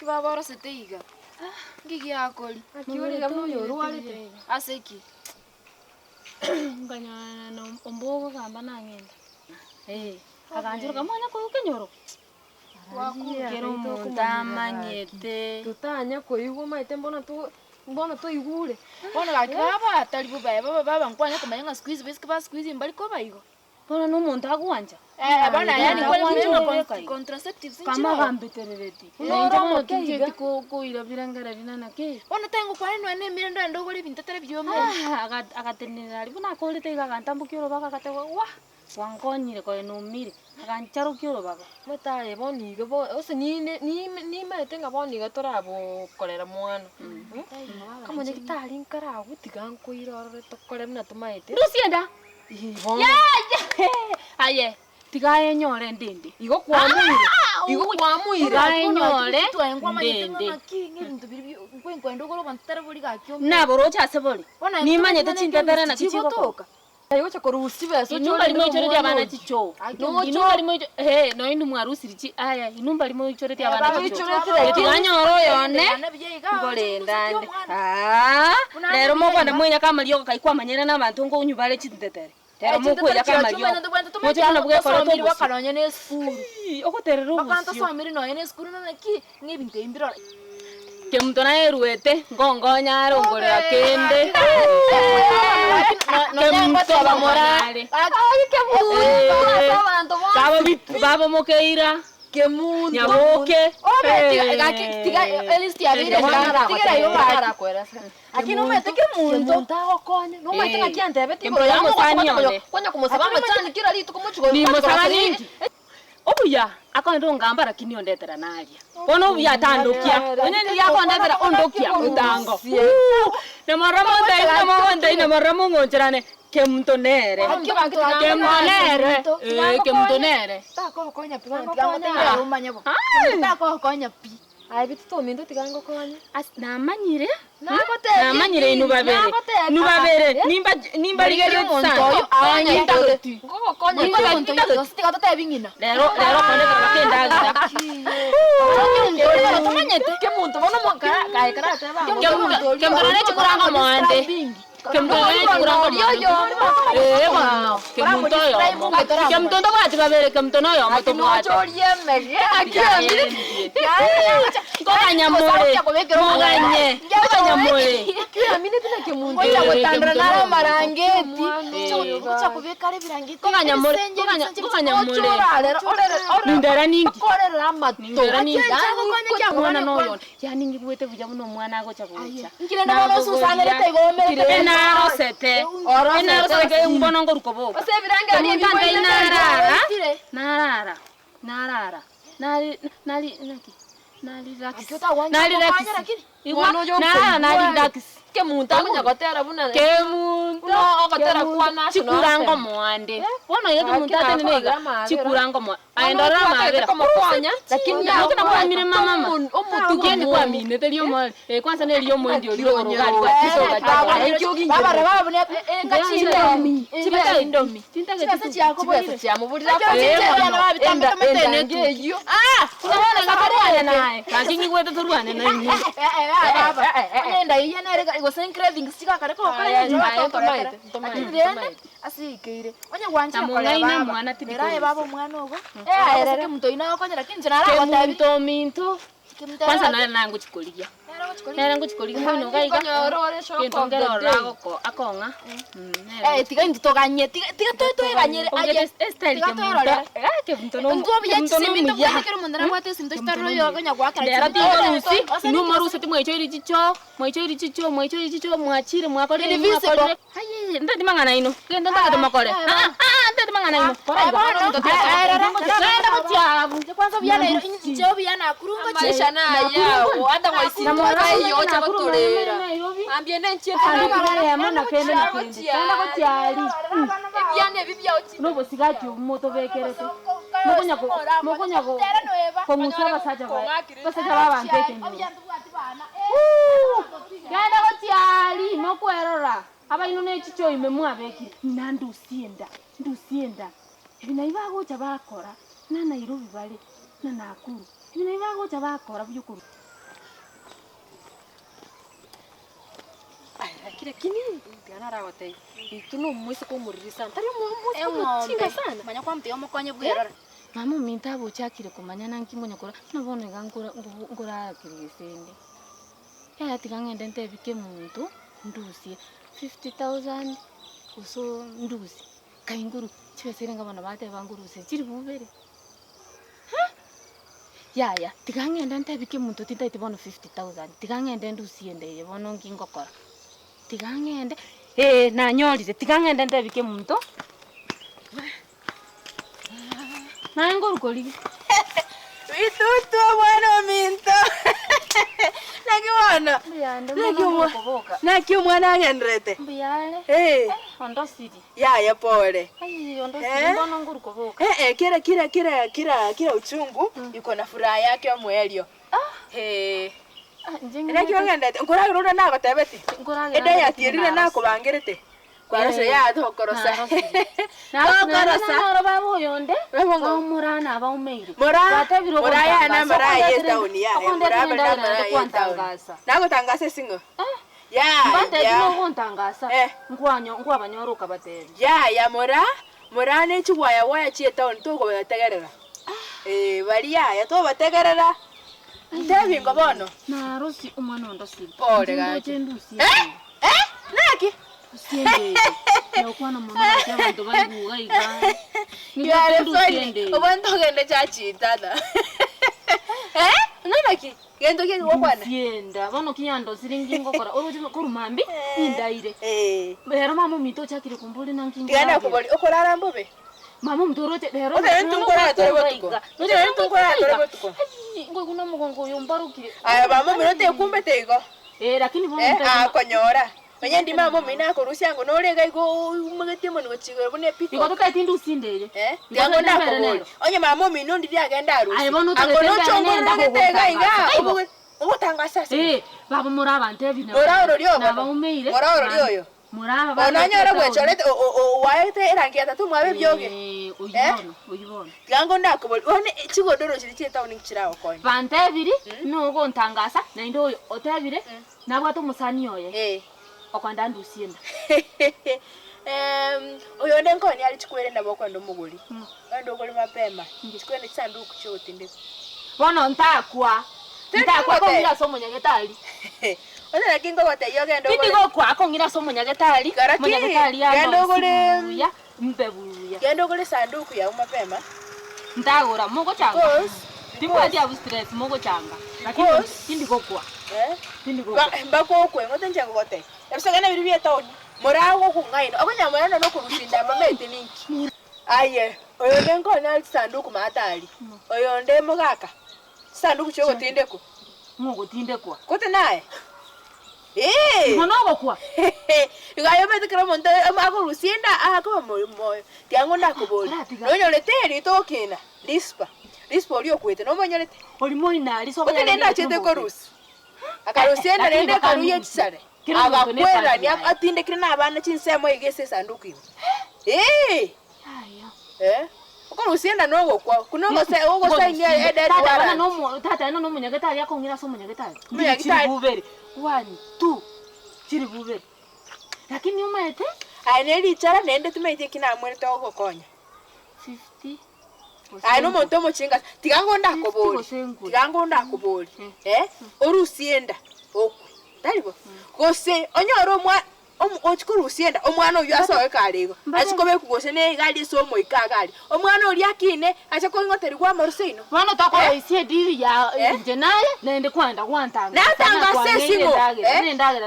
kibabora seteiga. Ngiki yakol. Akiwali gamno yorwalite. Aseki. Nganya no ombogo kamba nangenda. Akanjiro kamanya ko kenyoro. Wakugera umuntu amanyete. Tutanya koigwa maite mbona tu igure. Bona gakaba atari baba nkwanya kumanya squeeze bese ba squeeze mbali ko bayigo. Bona n'umuntu agwanja. Bana yani kwa contraceptives kama gambeterereti. Ndio kije ko irabira ngara binana ke. Bona tengo kwa ene mirendo ndo gole bintatare byome. Agatenera ari buna ko lete gagantambukiro baka katewa wa. Wankonyire ko enumire. Agancharukiro baka. Mataye boni go ose ni mete ngaboni gatorabo korera mwana. Kama ne kitari nkara gutiga nkoirore tokore mna tumaite. Rusienda. Aye, tigaye nyore ndende. Igo kwamuire. Igo kwamuire. Tigaye nyore. Naboro chasebori. Nimanyete chintatara na kichiko. Ayo chakorusi beso inumba limo ichoreti abana chicho. Inumba limo no inu mwarusi richi aya inumba limo ichoreti abana chicho. Tiganyoro yone. Ngore ndande. Lero mokwanda mwenya kamaliyo kaikwa manyera n'abantu ngo unyubale chintetere. Tero mukwe yakamaliyo. Moche kana bwe kora to bakanonye ne school. Okoterera ubusi. Bakanta somiri no ne school no ki ngibinte imbiro. Kemutona eruete ngongonya arongorera kende. Kemutoba morale. Baba mokeira. Kemuntu. Nyaboke. Tiga elisti abire tiga yo para kwera. Aquí no mete kemuntu. Tago konya. No mete ngakiante beti. Kemutoba sanyone. Konya kumusaba machani kira lito kumuchiko. Ni musaba ningi. Obuya akondo ngamba lakini ondetera nalia. Bono obuya tandokia. Onye yako ondetera ondokia mutango. Na maramo ngonjerane kemutonere. Kemutonere. Kemutonere. Tako konya pigango tiga umanya bo. Tako konya pi. Ai bitu to mindo tigango konya. Namanyire. Nakote. Namanyire inubabere. Nimba ligeri montoyo anya ndageti. Ngoko konya tiga to tebingina. Lero konde kakenda. Tomanyete kemuntu bono mokara kai kara teba. Kemutonere chikuranga moande. Kemutonere chikuranga moande. Ba. Kemuntoyo. Kemutondo bati babere kemutonoyo motobwati. Chorie mege. Kokanyamure. Moganye. Kokanyamure. Kira mine tena kemuntu. Konya gutandra naro marangeti. Kucha kubekare birangeti. Kokanyamure. Nindara ningi. Korera mato. Nindara ningi. Mwana noyo. Yani ngibwete buja muno mwana ago chakucha. Ngire na susana lete gomere. Enaro sete. Enaro sete mbono ngorukobo. Ose biranga ni Tanda inarara. Narara. Nali rax. Nali rax. Nali rax. Kemuntu amenya gotera buna. Kemuntu. No gotera kwa national. Chikurango mwande. Bono yeto muntu atenega. Chikurango mwa. Aendora mabera. Lakini yakuna kwa mire mama. Tukiende kwa mine telio mwa. Kwanza nelio mwendi olio ngari kwa kisoga. Baba baba ne ngachinde. Chibeta indomi. Tintage Chibesa chako boire. Chamuburira. Ngeyo. Kuna ngabare naye. Kazingi kwetu turuane na ini. Baba. Nenda yene was cravings chika kare ko kare asikeire onye gwanje kore baba mwana tibiko baba mwana ogo erere mto ina ko nyara kinjira ara batabi minto kwanza nangu chikoligia nera nguchikoligia mwino gaiga kentongera rago ko akonga tiga into ganye tiga to ganyere aye style ke mto no mto no ya kero mondara kwate sinto staro yo ganya gwakara era tinga rusi no marusi timwe choiri chicho mwachire mwakore aye ndati mangana ino kenda ndati makore ndati mangana ino era kutiabu kwanza byana injo byana kurunga maisha na yao hata kwa isimu hiyo cha kutolera ambie nenche ya mana pende na pende kenda kutiali byane bibya uti no bosigati moto bekerete mokonya ko musaba saja baba mpeke kenda kutiali mokwerora aba ino nechicho imemwa beki nandusienda binaibago cha bakora na Nairobi bale na Nakuru binaibago cha bakora byukuru kile kinini tigana ragote itu no mwese ko muririsa ntari mwese chinga sana manya kwa mtio mukonye bwera mama minta buchakire kumanya nanki munyakora nabone ngora kirisende ya tigangende ntebike muntu ndusie 50,000 uso ndusi kainguru chiveserenga bana bate banguruse chiri bubere ya tigangende ntebike muntu titaite bono 50,000 tigangende ndusie ndeye bono ngingokora tigangende nanyorire tigangende ntebike muntu nanguru koli Bitutu bueno minto. Nakiwana. Nakimwana ngendrete. Mbiyale. Ondo city. Ya pole. Ai ondo city ndono nguru koboka. Kila uchungu yuko na furaha yake omwelio. Nakiwangende nguragiruna nako tebeti. Ede yatirire nako bangirite. Kwarose ya thokorosa. Thokorosa babo yonde. Murana ba umeire. Muraya na maraya yestauni ya. Muraba na maraya yestauni. Nako tangase singo. Ya. Bate no kontangasa. Ngwa banyoroka batebe. Ya murane chwaya waya chietauni to ko bategerera. Bali ya to bategerera. Ndebi ngobono. Na rosi umwana ndo si. Pole gaje. Naki siende no kwana mama chama ndo bali buga yare fani obanto gende chachitana nanaki gendo ke ngokwana sienda bono kinyando siringi ngokora oruti kurumambi indaire bero mama mito chakire kumbuli nankinga gana kuboli okorara mbobe mama mtorote bero ntungora torobotuko ngo kuna mugongo yombarukire aya mama mirote kumbe tego lakini bono konyora Manya ndi mama mina ko rusyango no lega igo mugatemo ngo chigwe bune pito. Iko toka tindu sindele. Yango ndako. Onye mama mino ndi agenda arusi. Akono chongo ndagega iga. Ubutangasa se. Baba muraba ntebina. Muraba ryo. Baba umeire. Muraba ryo. Muraba baba. Onanyora gwechorete waete irangi atatu mwabe byoge. Uyibona. Yango ndako boli. One chigodoro chiri cheta uni kichiraho konya. Bantebiri nugo ntangasa na ndo otebire nabwo tumusani oye. Okwanda ndusienda. Oyo ndenko ni alichikwere naboko ndo muguli. Ndo goli mapema. Chikwere sanduku chote ndeko. Bono ntakwa ko ngira somo nyagetali. Ona nakingo gote yoge ndo. Ndigo kwa ko ngira somo nyagetali. Munyagetali ya ndo goli ya mbebuya. Gendo goli sanduku ya mapema. Ndagora mugo changa. Ndiko dia stress mugo changa. Lakini ndiko kwa. Ndiko. Mbako kwe ngote njango gote. Ebisagana biri byetoni. Morago kungaino. Akonya mwana no kurusinda mamete ninki. Aye, oyo ndengo na sanduku matali. Oyo ndemo gaka. Sanduku cyo gotindeko. Mugo tindeko. Kote naye. Monogo kwa. Igayo bete kra monte amago rusinda ako moyo. Tiango nakoboli. Nonyo leteri tokina. Lispa olio kwete no monyolete. Olimoni nali so kote nenda chete korusi. Akarusienda nende karuye chisare. Agakwera ni atinde kirina abana chinsemo igese sanduku iwe. Aya. Ukorusienda no kwa kunongo se ugo sai ni ede tata tata no munyagetali akongira so munyagetali. Munyagetali bubere. 1 2 chiri bubere. Lakini umaete aneli chara nende tumeje kina mwete ogo konya. 50 no monto mochinga tigango ndakoboli orusienda okwe talibo gose onyoro mwa ochikurusienda omwana oyu asowe kaligo achikobe kugose ne gali so moikagali omwana oli akine achako ngoteri kwa marusino bano takora isie dili ya jenaye nende kwanda kwantanga natanga sesimo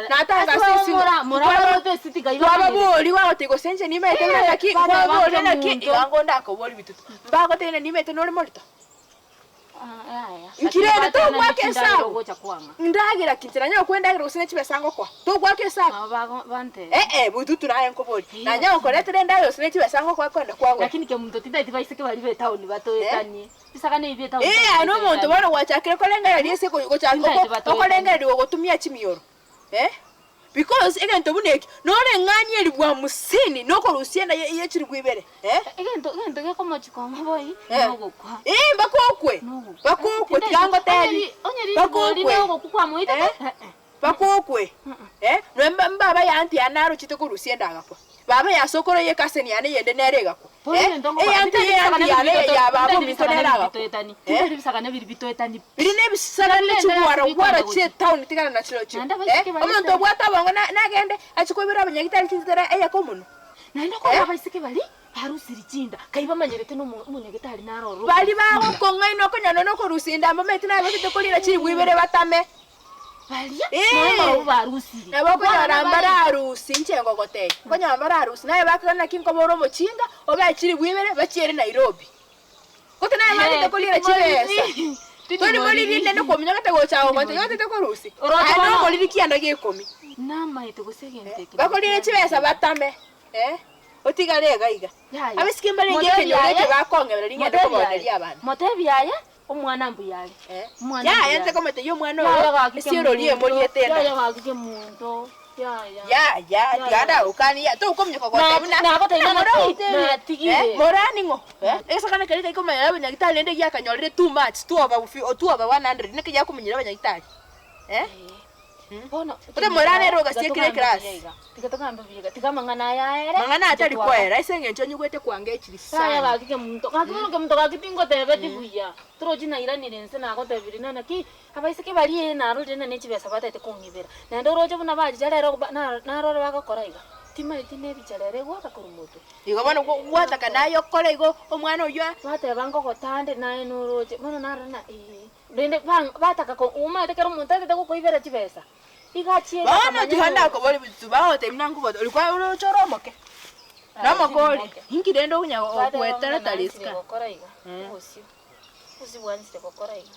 natanga sesimo muraba to sitika iba baboli wa otego senje ni mete na ki baboli na ki iwango ndakoboli bitutu mbago tena ni mete no le molto Nkirene to gwake sawa. Ndagira kinzira nyo kwendagira usine chibesango kwa. To gwake sawa. Bante. Bututu naye nkoboli. Na nyo koletere ndagira usine chibesango kwa kwenda kwangu. Lakini ke muntu tita itibaise ke bali betown batoetani. Bisaka ne ibeta. Ano muntu bano wachakire kolenga yali ese ko chako. Kolenga yali gotumia chimiyoro. Because egento buneki none ngani eli bwa musini noko rusienda ye chiri gwibere egento ge komo chikoma boy nogo kwa bakokwe tigango teli onyeri bakokwe nogo kwa moite bakokwe baba yanti anaro chitoko rusienda gakwa baba yasokoro ye kaseni yane yende nerega ko yanti yane ya baba mitonera gakwa bisagane biri bitoetani birine bisagane chuwara che town tigana na chilo chu omuntu bwata bongo nagende achikobira abanyagitari chitera komuno naenda ko abaisike bali harusi richinda kaiba manyerete no munyagitari naroro bali bawo kongaino konyano no korusinda mama tina bakite kolira chiri bwibere batame balia mama ubarusi nabo konyarambara harusi nchengo gote konyarambara harusi naye bakana kinkoboro mochinga oba chiri bwibere bachiere Nairobi kote naye bakite kolira chibesa toni molirinde no komnya kate gochawo gote yote te korusi ano moliri kianda gekomi nama ite gusegente bakolire chibesa batame otigare gaiga abisikimba ngiye nyoke bakongera ringende koboneria abantu motebiaye omwana mbuyale ya yanze komete yo mwana oyo isirolie morietenda ya gakike muntu ya tigada ukani ya to komnya ko gote na gote na tigire morani ngo esa kana kali ko maya abanyagitari nende yakanyorere too much tu aba 100 neke yakumenyera abanyagitari bona ode morane roga sekire class tigatogamba biga tigamangana yaere mangana atari kwera isenge ncho nyugwete kwange ekiri sana ya gakike muntu gakitingo tebe tibuya turojina iranire nse na gote birina naki abaisike bali na rode na nechibesa batete kungibera na ndoroje buna baji jarero na rore bagakora iga tima itine bicharere gwaka kurumuto igo bana gwataka nayo kore igo omwana oyo bate bango gotande nae noroje bana narana ndende bataka ko uma tekero muntate te kuibera chibesa igachie bana tihanda ko bali bitsuba ote mnangu bodo ulikuwa urochoromoke na makoli hinkirendo unya okwetera taliska kokoraiga usi wanzite kokoraiga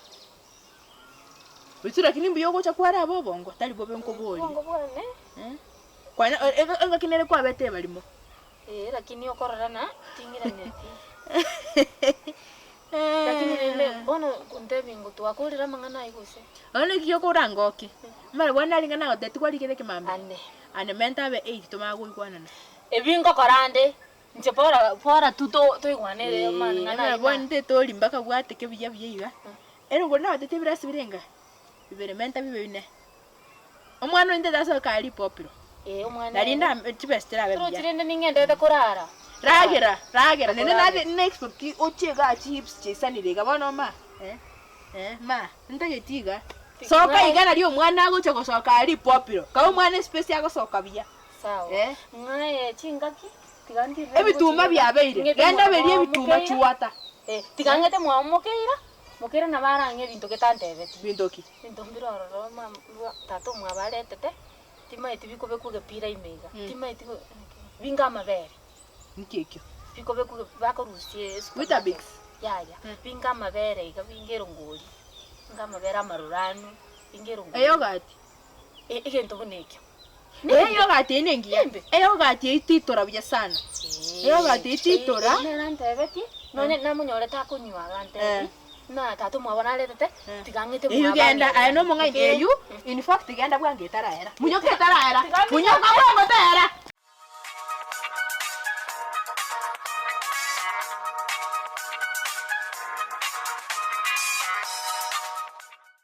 bitura kinimbi yogo cha kwara abo bongo tali bobe nkoboli bongo bone kwana ega kinere kwa bete balimo lakini okorora na tingira neti lakini lele bono kuntebingo twakulira mangana iguse one kiyo kurangoki mara bwana lingana gote twali kile kimambe ane menta be 8 tomago ikwanana ebingo korande nje pora tuto toigwanere man ngana bonde to limbaka bwate ke biya biyiga ero ngona batete birasi birenga bibere menta bibene omwana inde dasa kali popiro omwana nalinda chibestera be biya turinde ningende kurara ragera nene na next ki ochega chips chesanire gabona ma ma ndagetiga soka igana lyo mwana agocha gosoka ali popiro ka mwana space yago soka biya sawa ngaye chingaki tigandi ebituma byabeire genda berie bituma chuata tigangete mukira na barange bintu ketantebeti bintoki bintu mbiroro ma tato mwabaretete tima itibiko bekuge pira imega tima itiko binga mabere nkekyo biko bekuge bakorusie Weetabix ya binga mabere iga bingero ngoli binga mabere amaruranu bingero ngoli eyogati igento bunekyo eyogati enengiya eyogati ititora bya sana eyogati ititora nerantebeti none namunyore takunywa gante na tatu mwabona letete tigangete ugenda ayino munga ngeyu in fact igenda bwange tarahera munyoka tarahera munyoka bwango tarahera